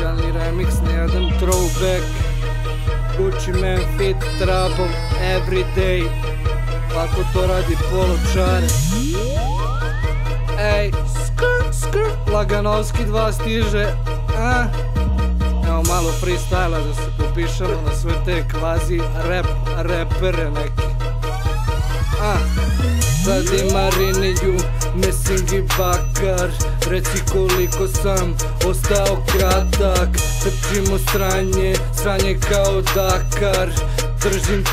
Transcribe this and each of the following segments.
komercijalni remix, nijedan throwback. Gucci Man fit trouble everyday. Tako to radi Poločare. Ej, skr, Laganovski 2 stiže. Evo malo freestyla da se popišemo na sve te kvazi repere neki. Sad ima Riniju, Messing i Bakar. Reci koliko sam ostao kratak. Trčimo sranje kao Dakar. Držim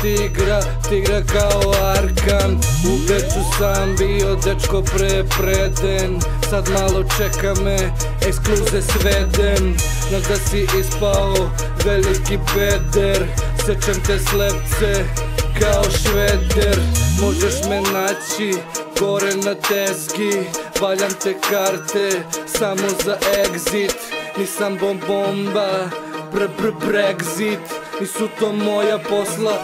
tigra kao Arkan. U Beču sam bio dečko prepreden. Sad malo čeka me, ekskluze sveden. Znaš da si ispao veliki peder. Sečem te slepce kao Šveder. Možeš me naći gore na teski. Valjam te karte samo za exit. Nisam bomba, Brexit. Nisu to moja posla,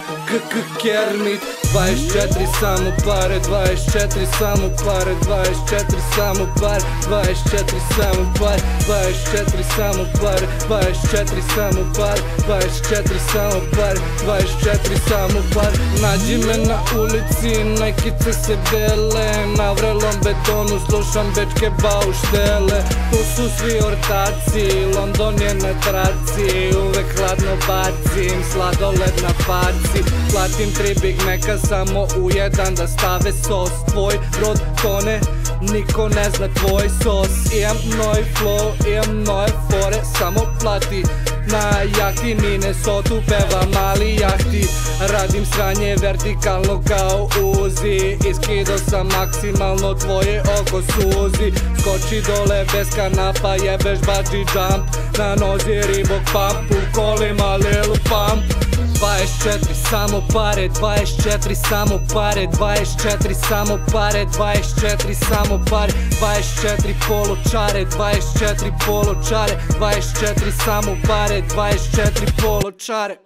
Kermit. 24 samo pare, 24 samo pare, 24 samo pare, 24 samo pare, 24 samo pare, 24 samo pare, 24 samo pare, 24 samo pare. Nađi me na ulici, najkice se bele. Na vrelom betonu slušam bečke bauštele. Tu su svi ortaci, London je na traci. Uvek hladno bacim, sladoled na parci. Platim 3 Big Maca samo u jedan da stave sos. Tvoj rod tone, niko ne zna tvoj sos. Imam noj flow, imam noje fore, samo plati. Na jahti Minnesotu peva mali jahti. Radim sranje vertikalno kao Uzi. Iskido sam maksimalno, tvoje oko suzi. Skoči dole bez kanapa, jebeš bungee jump. Na nozi Reebok pump, u kolima Lil Pump. 24 samo pare, 24 samo pare, 24 samo pare, 24 samo pare, 24 Poločare, 24 Poločare, 24 samo pare, 24 Poločare.